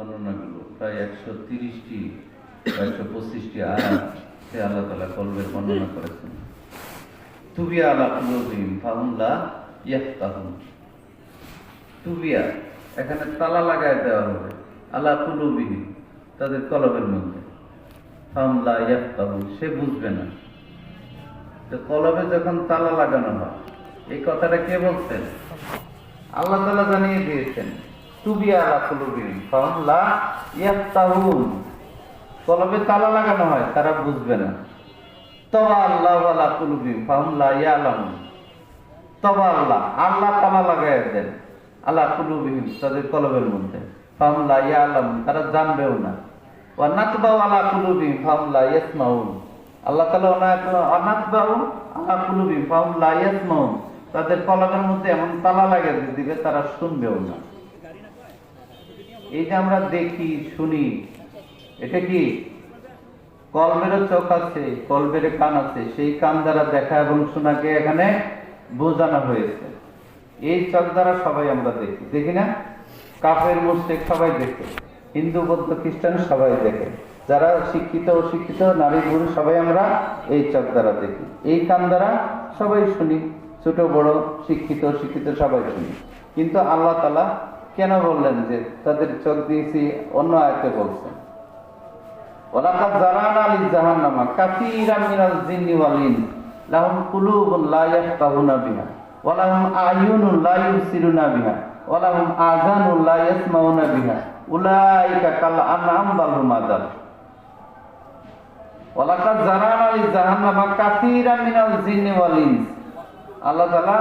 বর্ণনাগুলো প্রায় 130টি 125টি আয়াত সে আল্লাহ তাআলা কলবের বর্ণনা করেছেন। তুবিয়া আলা কুলুবিহিম ফাহুম লা ইয়াফকাহুন। তুবিয়া এখানে তালা লাগায় দেওয়া হবে আলা কুলুবিহিম, তাদের কলবের মধ্যে। ফাহুম লা ইয়াফকাহুন, সে বুঝবে না। তো কলবে যখন তালা লাগানো হয়, এই কথাটা কে বলছেন? আল্লাহ তাআলা জানিয়ে দিয়েছেন। তুবিয়া আলা কুলুবিহিম ফাহুম লা ইয়াফকাহুন, কলবে তালা লাগানো হয়, তারা বুঝবে না। তবা আল্লাহু আলা কুলুবিহিম ফাহুম লা ইয়ালামুন। তবা আল্লাহ, আল্লাহ তালা লাগায় দেন আলা কুলুবিহিম, তাদের কলবের মধ্যে। ফাহুম লা ইয়ালামুন, তারা জানবেও না। ওয়া নাতবাউ আলা কুলুবিহিম ফাহুম লা ইয়াসমাউন। আল্লাহ তাআলা অনাতবাউ আলা কুলুবিহিম ফাহুম লা ইয়াসমাউন, তাদের কলবের মধ্যে এমন তালা লাগিয়ে দিবে, তারা শুনবেও না। এই যে আমরা দেখি শুনি, এটা কি? কলবেরও চোখ আছে, কলবের কান আছে, সেই কান দ্বারা দেখা এবং শোনাকে এখানে বোঝানো হয়েছে। এই চোখ দ্বারা সবাই আমরা দেখি, দেখি না? কাফের মুশরিক সবাই দেখে, হিন্দু বৌদ্ধ খ্রিস্টান সবাই দেখে, যারা শিক্ষিত অশিক্ষিত নারী পুরুষ সবাই আমরা এই চোখ দ্বারা দেখি। এই কান দ্বারা সবাই শুনি, ছোট বড় শিক্ষিত অশিক্ষিত সবাই শুনি। কিন্তু আল্লাহ তাআলা কেন বললেন যে তাদের চোখ দিয়েছি? অন্য আয়াতে বলছেন, ওয়ালাকাদ যারানা লিজাহান্নামা কাসীরাম মিনাল জিন্নি ওয়াল ইনস লাহুম কুলুবুন লা ইয়াফকাহুনা বিহা ওয়া লাহুম আ'য়ুনুন লা ইবসিরুনা বিহা ওয়া লাহুম আযানুন লা ইয়াসমাউনা বিহা উলাইকা কাল আনআম বাল হুম আযাল। ওয়ালাকাদ যারানা লিজাহান্নামা কাসীরাম মিনাল জিন্নি ওয়াল ইনস, আল্লাহ তাআলা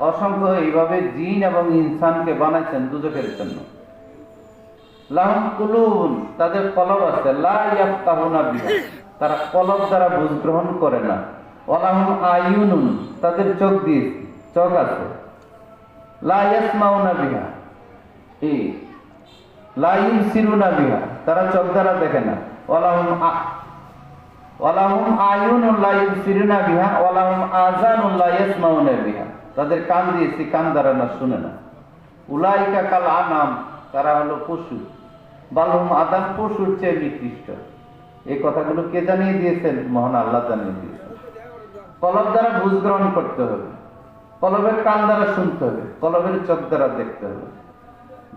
অসংখ্য এইভাবে জিন এবং ইনসানকে বানাইছেন দুজকের জন্য। লাহুম কুলুবুন, তাদের কলব আছে, লা ইয়াফকাহুনা বিহা, তারা কলব দ্বারা বুঝ গ্রহণ করে না। ওয়া লাহুম আ'য়ুনুন, তাদের চোখ দিয়েছি, চোখ আছে, লা ইয়াসমাউনা বিহা, এই লা ইউসিরুনা বিহা, তারা চোখ দ্বারা দেখে না। ওয়া লাহুম আ'য়ুনুন লা ইউসিরুনা বিহা ওয়া লাহুম আযানুন লা ইয়াসমাউনা বিহা, তাদের কান দিয়েছি, কান দ্বারা না শুনে না। উলাইকা কাল আনাম, তারা হলো পশু। বালহুম আযাল, পশুর চেয়ে নিকৃষ্ট। এই কথাগুলো কে জানিয়ে দিয়েছেন? মহান আল্লাহ জানিয়ে দিয়েছেন। কলব দ্বারা বুঝ গ্রহণ করতে হবে, কলবের কান দ্বারা শুনতে হবে, কলবের চোখ দ্বারা দেখতে হবে।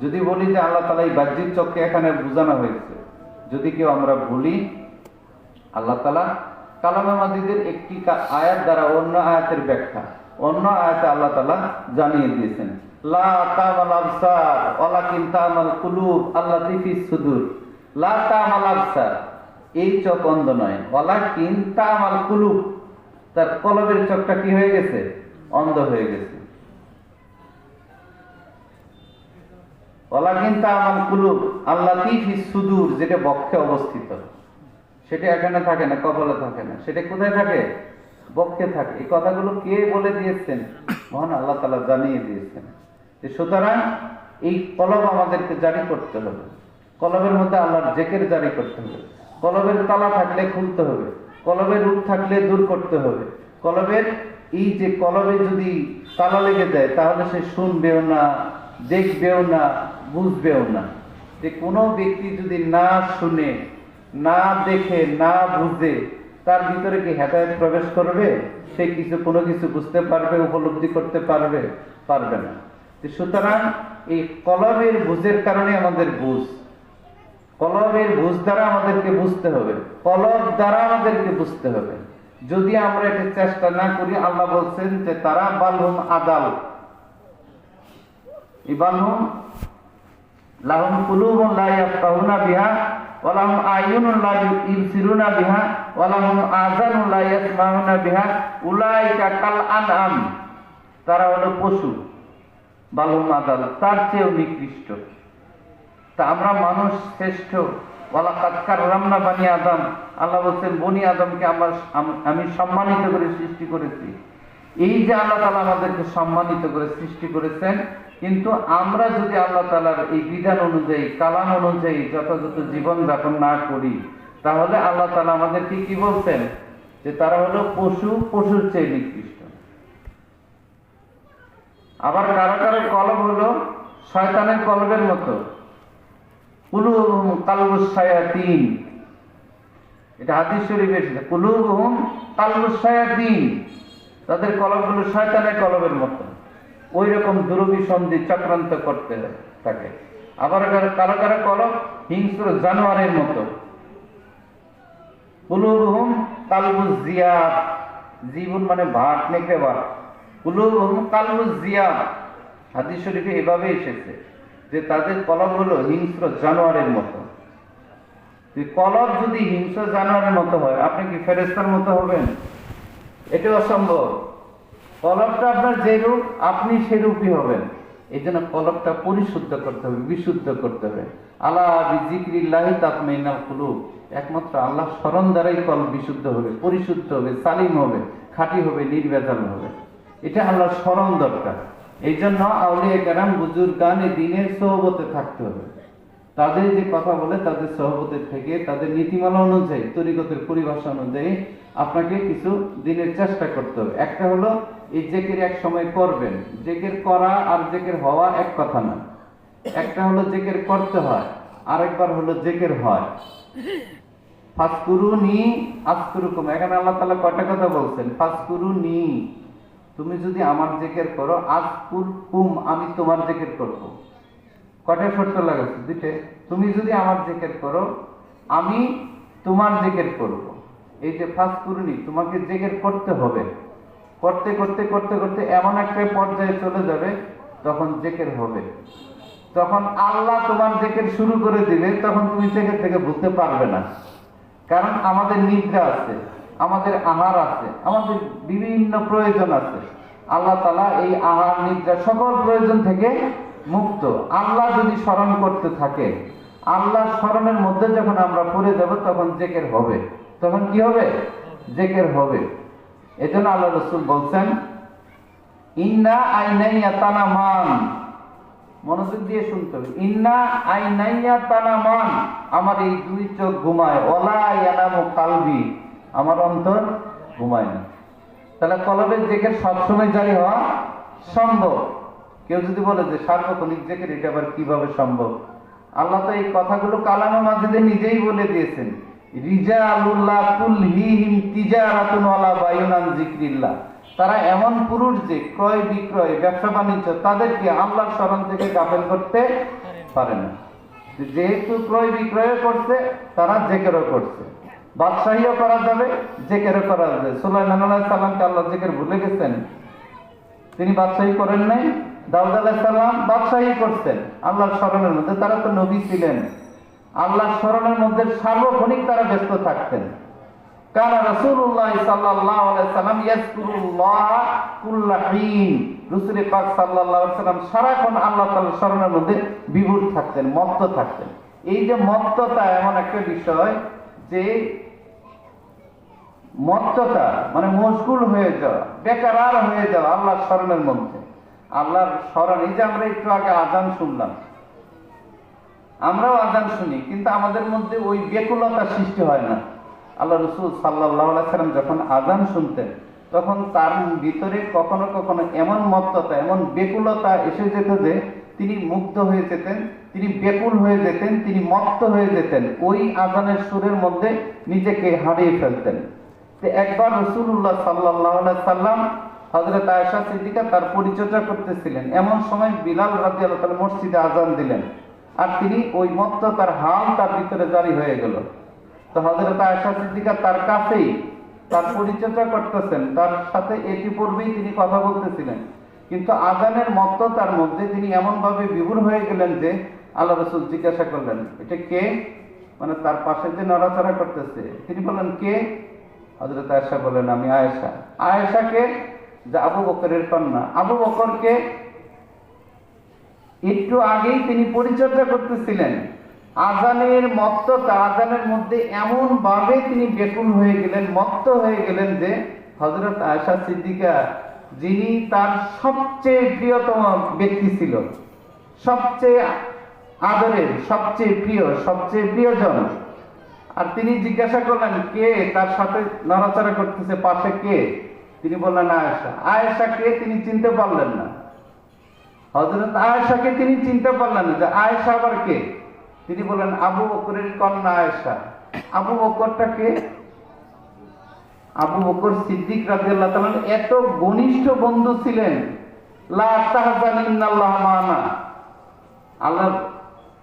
যদি বলি যে আল্লাহ তাআলা এই বাহ্যিক চোখকে এখানে বোঝানো হয়েছে, যদি কেউ আমরা বলি, আল্লাহ তাআলা কালামে মাজিদের একটি আয়াত দ্বারা অন্য আয়াতের ব্যাখ্যা অন্য আয়াতে আল্লাহ তাআলা জানিয়ে দিয়েছেন, লা তা'মাল আবসার ওয়ালাকিন তা'মাল কুলুব আল্লাতী ফিস সুদূর। লা তা'মাল আবসার, এই চোখ অন্ধ নয়, ওয়ালাকিন তা'মাল কুলুব, তার কলবের চোখটা কি হয়ে গেছে? অন্ধ হয়ে গেছে। ওয়ালাকিন তা'মাল কুলুব আল্লাতী ফিস সুদূর, যেটা বক্ষে অবস্থিত, সেটা এখানে থাকে না, কপালে থাকে না, সেটা কোথায় থাকে? বক্ষে থাকে। এই কথাগুলো কে বলে দিয়েছেন? মহান আল্লাহ তাআলা জানিয়ে দিয়েছেন। যে সুতরাং এই কলব আমাদেরকে জারি করতে হবে, কলবের মধ্যে আল্লাহর জিকির জারি করতে হবে। কলবের তালা থাকলে খুলতে হবে, কলবের রূপ থাকলে দূর করতে হবে। কলবের এই যে কলবে যদি তালা লেগে যায়, তাহলে সে শুনবেও না, দেখবেও না, বুঝবেও না। যে কোনো ব্যক্তি যদি না শুনে, না দেখে, না বুঝে, তার ভিতরে কি হেদায়েত প্রবেশ করবে? সে কোনো কিছু বুঝতে পারবে, উপলব্ধি করতে পারবে? পারবে না। সুতরাং এই কলবের বুঝের কারণে আমাদের বুঝ, কলবের বুঝ দ্বারা আমাদেরকে বুঝতে হবে, কলব দ্বারা আমাদেরকে বুঝতে হবে। যদি আমরা এটা চেষ্টা না করি, আল্লাহ বলছেন যে তারা বালহুম আদাল, ইবালহুম লাহুম কুলুবুন লা ইয়াফকাহুনা বিহা ওয়া লাহুম আ'য়ুনুন লা ইবসিরুনা বিহা ওয়া লাহুম আযানুন লা ইয়াসমাউনা বিহা উলাইকা কাল আনআম, তারা হলো পশু। বালহুম আযাল, তার চেয়েও নিকৃষ্ট। তা আমরা মানুষ শ্রেষ্ঠ। ওয়ালাকাদ কাররামনা বানি আদম, আল্লাহ বলছেন বনি আদমকে আমি সম্মানিত করে সৃষ্টি করেছি। এই যে আল্লাহ তাআলা আমাদেরকে সম্মানিত করে সৃষ্টি করেছেন, কিন্তু আমরা যদি আল্লাহ তাআলার এই বিধান অনুযায়ী, কালাম অনুযায়ী যথাযথ জীবন যাপন না করি, তাহলে আল্লাহ তাআলা আমাদেরকে কি বলছেন? যে তারা হলো পশু, পশুর চেয়ে নিকৃষ্ট। আবার কারো কারো কলব হলো শয়তানের কলবের মতো, কুলুবুহুম কালবুস শায়াতিন, এটা হাদিস শরীফে এসেছে, কুলুবুহুম কালবুস শায়াতিন, তাদের কলবগুলো শয়তানের কলবের মতো, ওই রকম দুরভিসন্ধি চক্রান্ত করতে থাকে। আবার কারো কারো কলব হিংস্র জানোয়ারের মতো। কুলুবুহুম কালবুস জিয়াদ, জীবন মানে ভাট, নেকড়ে ভাট। কুলুবুহুম কালবুস জিয়াদ, হাদিস শরীফে এভাবে এসেছে যে তাদের কলব হলো হিংস্র জানোয়ারের মতো। কলব যদি হিংস্র জানোয়ারের মতো হয়, আপনি কি ফেরেশতার মতো হবেন? এটা অসম্ভব। কলবটা আপনার যেরূপ, আপনি সেরূপই হবেন। এই জন্য কলবটা পরিশুদ্ধ করতে হবে, বিশুদ্ধ করতে হবে। আলা বিযিকরিল্লাহি তাতমাইন্নুল কুলুব, একমাত্র আল্লাহ স্মরণ দ্বারাই কলব বিশুদ্ধ হবে, পরিশুদ্ধ হবে, সালিম হবে, খাঁটি হবে, নির্ভেজাল হবে। এটা আল্লাহর স্মরণ দরকার। এই জন্য আউলিয়া কেরাম বুজুর্গান এই দিনের সোহবতে থাকতে হবে। তাদের যে কথা বলে তাদের সহবতে থেকে, তাদের নীতিমালা অনুযায়ী, তরিকতের পরিভাষা অনুযায়ী আপনাকে কিছু দিনের চেষ্টা করতে হবে। একটা হলো এই জেকের এক সময় করবেন, জেকের করা আর জেকের হওয়া এক কথা না। একটা হলো জেকের করতে হয়, আরেকবার হলো জেকের হয়। ফাসকুরুনি আযকুরুকুম, এখানে আল্লাহ তাআলা কয়টা কথা বলছেন? ফাসকুরুনি, তুমি যদি আমার জিকির করো, আযকুরকুম, আমি তোমার জিকির করব। কয়টা শর্ত লাগাচ্ছে? দুইটা। তুমি যদি আমার জিকির করো, আমি তোমার জিকির করব। এই যে ফাসকুরুনি, তোমাকে জিকির করতে হবে। করতে করতে করতে করতে এমন একটা পর্যায়ে চলে যাবে তখন জিকির হবে। তখন আল্লাহ তোমার জিকির শুরু করে দিবে, তখন তুমি জিকির থেকে ভুলতে পারবে না। কারণ আমাদের নিদ্রা আছে, আমাদের আহার আছে, আমাদের বিভিন্ন প্রয়োজন আছে। আল্লাহ তাআলা এই আহার, নিদ্রা, সকল প্রয়োজন থেকে মুক্ত। আল্লাহ যদি স্মরণ করতে থাকে, আল্লাহ স্মরণের মধ্যে যখন আমরা পড়ে যাব, তখন জিকির হবে। তখন কি হবে? জিকির হবে। এজন্য আল্লাহ রাসূল বলছেন, ইন্না আইনাইয়া তানামান, মনোযোগ দিয়ে শুনতে হবে। ইন্না আইনাইয়া তানামান, আমার এই দুই চোখ ঘুমায়, ওয়ালা ইয়ানামু কালবি, আমার অন্তর ঘুমায় না। তাহলে কলবের জিকির সবসময় জারি হওয়া সম্ভব। কেউ যদি বলে যে সার্বক্ষণিক জিকির, এটা আবার কিভাবে সম্ভব? আল্লাহ তো এই কথাগুলো কালামে মাজিদে নিজেই বলে দিয়েছেন, রিজালুল্লাহ তুলহিহিম তিজারাতুন ওয়ালা বাইউন আন যিকরিল্লাহ, তারা এমন পুরুষ যে ক্রয় বিক্রয়, ব্যবসা বাণিজ্য তাদেরকে আল্লাহর স্মরণ থেকে গাফেল করতে পারে না। যেহেতু ক্রয় বিক্রয় করছে, তারা জিকিরও করছে। বাদশাহীও করা যাবে, জিকিরও করা যাবে। সুলাইমান আলাইহিস সালামকে আল্লাহ জিকির ভুলে গেছেন? তিনি বাদশাহী করেন নাই? দাউদ আলাইহিস সালাম বাদশাহী করছেন আল্লাহর স্মরণের মধ্যে। তারা তো নবী ছিলেন, আল্লাহর স্মরণের মধ্যে সার্বক্ষণিক তারা ব্যস্ত থাকতেন। কানা রাসূলুল্লাহ সাল্লাল্লাহু আলাইহি ওয়াসাল্লাম ইয়াজকুরুল্লাহ কুল্লা হিন, রাসূল পাক সাল্লাল্লাহু আলাইহি ওয়াসাল্লাম সারাক্ষণ আল্লাহ তাআলার স্মরণের মধ্যে বিভোর থাকতেন, মত্ত থাকতেন। এই যে মত্ততা এমন একটা বিষয় যে মত্ততা মানে মশগুল হয়ে যাওয়া, বেকারার হয়ে যাওয়া আল্লাহর স্মরণের মধ্যে। আল্লাহর স্মরণ, এই যে আমরা একটু আগে আযান শুনলাম, আমরাও আযান শুনি, কিন্তু আমাদের মধ্যে ওই ব্যাকুলতা সৃষ্টি হয় না। আল্লাহ রাসূল সাল্লাল্লাহু আলাইহি ওয়াসাল্লাম যখন আযান শুনতেন, তখন তার ভিতরে কখনো কখনো এমন মত্ততা, এমন ব্যাকুলতা এসে যেত যে তিনি মুগ্ধ হয়ে যেতেন, তিনি ব্যাকুল হয়ে যেতেন, তিনি মত্ত হয়ে যেতেন, ওই আযানের সুরের মধ্যে নিজেকে হারিয়ে ফেলতেন। তো একবার রাসূলুল্লাহ সাল্লাল্লাহু আলাইহি ওয়াসাল্লাম হযরত আয়েশা সিদ্দিকা তার পরিচর্যা করতেছিলেন। এমন সময় বিলাল রাদিয়াল্লাহু তাআলা মসজিদে আযান দিলেন, আর তিনি ওই মত্ততার হাল তার ভিতরে জারি হয়ে গেল। তো হযরত আয়েশা সিদ্দিকা তার কাছেই তার পরিচর্যা করতেছেন, তার সাথে এটি পূর্বেই তিনি কথা বলতেছিলেন, কিন্তু আযানের মত্ততার মধ্যে তিনি এমন ভাবে বিভোর হয়ে গেলেন যে আল্লাহ রাসূল জিজ্ঞাসা করলেন, এটা কে? মানে তার পাশে যে নড়াচড়া করতেছে, তিনি বললেন, কে? হযরত আয়েশা বলেন, আমি আয়েশা। আয়েশাকে? যে আবু বকরের কন্যা। আবু বকরকে? একটু আগেই তিনি পরিচর্যা করতেছিলেন। আযানের মত্ততা, আযানের মধ্যে এমন ভাবে তিনি বেকুল হয়ে গেলেন, মত্ত হয়ে গেলেন যে হযরত আয়েশা সিদ্দিকা, যিনি তার সবচেয়ে প্রিয়তম ব্যক্তি ছিল, সবচেয়ে আদরের, সবচেয়ে প্রিয়, সবচেয়ে প্রিয়জন, আর তিনি জিজ্ঞাসা করলেন, কে তার সাথে নড়াচড়া করতেছে, পাশে কে? তিনি বললেন, আয়েশা। আয়েশাকে তিনি চিনতে পারলেন না। হযরত আয়েশাকে তিনি চিনতে পারলেন না যে আয়েশা আবার কে। তিনি বলেন আবু বকরের কন্যা আয়েশা। আবু বকরটাকে, আবু বকর সিদ্দিক রাদিয়াল্লাহু তাআলা এত ঘনিষ্ঠ বন্ধু ছিলেন। লা তাহজান ইন্নাল্লাহ মা'ানা, আল্লাহ,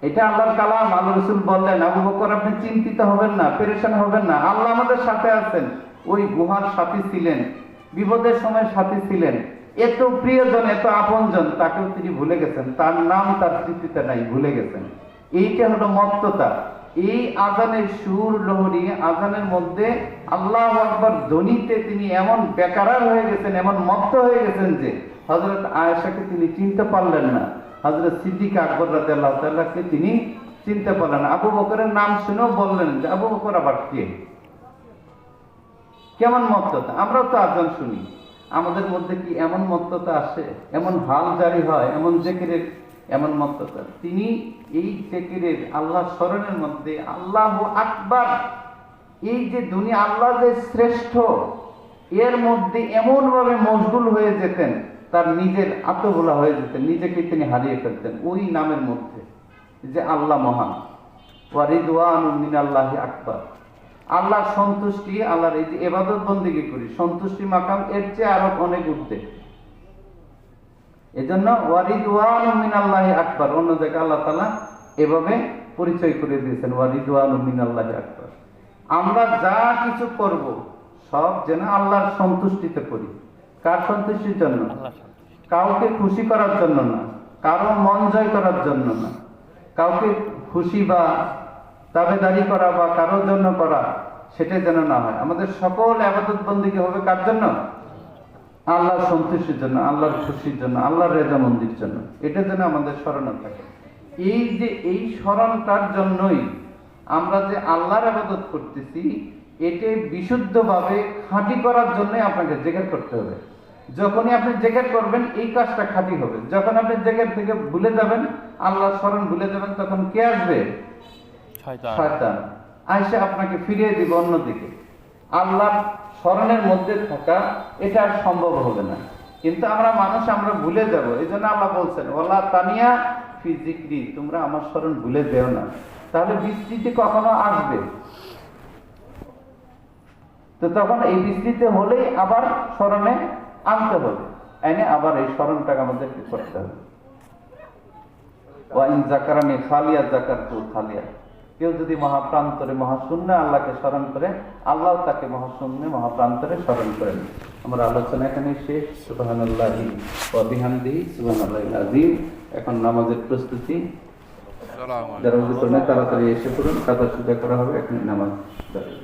এটা আল্লাহর কালাম। আল্লাহ রাসূল বললেন, আবু বকর আপনি চিন্তিত হবেন না, পেরেশান হবেন না, আল্লাহ আমাদের সাথে আছেন। ওই গুহার সাথী ছিলেন, বিপদের সময় সাথী ছিলেন, এত প্রিয়জন, এত আপনজন, তাকেও তিনি ভুলে গেছেন, তার নাম তার স্মৃতিতে নাই, ভুলে গেছেন। এইটা হলো মত্ততা। এই আজানের সুর লহরী, আজানের মধ্যে আল্লাহু আকবার ধ্বনিতে তিনি এমন বেকারার হয়ে গেছেন, এমন মত্ত হয়ে গেছেন যে হযরত আয়েশাকে তিনি চিনতে পারলেন না, হযরত সিদ্দিক আকবর রাদিয়াল্লাহু তাআলাকে তিনি চিনতে পারলেন না। আবু বকরের নাম শুনেও বললেন যে আবু বকর আবার কে? কেমন মত্ততা! আমরাও তো আজান শুনি, আমাদের মধ্যে কি এমন মত্ততা আসে, এমন হাল জারি হয়, এমন জিকিরের এমন মত্ততা? তিনি এই জিকিরের, আল্লাহ স্মরণের মধ্যে আল্লাহু আকবার, এই যে দুনিয়া আল্লাহ যে শ্রেষ্ঠ, এর মধ্যে এমন ভাবে মশগুল হয়ে যেতেন, তার নিজের আত্মভোলা হয়ে যেতেন, নিজেকে তিনি হারিয়ে ফেলতেন ওই নামের মধ্যে যে আল্লাহ মহান। ওয়া রিদওয়ানুম মিনাল্লাহি আকবার, আল্লাহর সন্তুষ্টি, আল্লাহর এই যে ইবাদত বন্দেগী করি, সন্তুষ্টি মাকাম এর চেয়ে আরো অনেক ঊর্ধ্বে। এজন্য ওয়া রিদওয়ানুম মিনাল্লাহি আকবার, অন্য জায়গায় আল্লাহ তাআলা এভাবে পরিচয় করে দিয়েছেন, ওয়া রিদওয়ানুম মিনাল্লাহি আকবার। আমরা যা কিছু করব সব যেন আল্লাহর সন্তুষ্টিতে করি। কার সন্তুষ্টির জন্য? কাউকে খুশি করার জন্য না, কারো মন জয় করার জন্য না, কাউকে খুশি বা তাবেদারি করা বা কারোর জন্য করা, সেটা যেন না হয়। আমাদের সকল ইবাদত বন্দেগী হবে কার জন্য? আল্লাহর সন্তুষ্টির জন্য, আল্লাহর খুশির জন্য, আল্লাহর রেজামন্দির জন্য। এটা যেন আমাদের স্মরণে থাকে। এই যে এই স্মরণটার জন্যই আমরা যে আল্লাহর ইবাদত করতেছি, এটা বিশুদ্ধভাবে খাঁটি করার জন্য আপনাকে জিকির করতে হবে। যখনই আপনি জিকির করবেন এই কাজটা খাঁটি হবে। যখন আপনি জিকির থেকে ভুলে যাবেন, আল্লাহর স্মরণ ভুলে যাবেন, তখন কে আসবে? শয়তান আইসে আপনাকে ফিরিয়ে দিবে অন্যদিকে। আল্লাহর স্মরণের মধ্যে থাকা এটা আর সম্ভব হবে না। কিন্তু আমরা মানুষ, আমরা ভুলে যাব। এই জন্য আল্লাহ বলছেন ওয়ালা তানিয়া ফি যিকরি, তোমরা আমার স্মরণ ভুলে যেও না। তাহলে বিস্মৃতি কখনো আসবে, তো তখন এই বিস্মৃতি হলেই আবার স্মরণে আনতে হবে, এনে আবার এই স্মরণটাকে আমাদেরকে করতে হবে। ওয়া ইন যাকারানি খালিয়া যাকারতু খালিয়া, কেউ যদি মহাপ্রান্তরে মহাশূন্য আল্লাহকে স্মরণ করে, আল্লাহ তাকে মহাশূন্য মহাপ্রান্তরে স্মরণ করেন। আমার আলোচনা এখানে শেষ। সুবহানাল্লাহি ওয়া বিহামদিহি সুবহানাল্লাহিল আযীম। এখন নামাজের প্রস্তুতি, যারা ওযু করেন তাড়াতাড়ি এসে পড়ুন, কাজা সুজা করা হবে, এখন নামাজ দাঁড়িয়ে।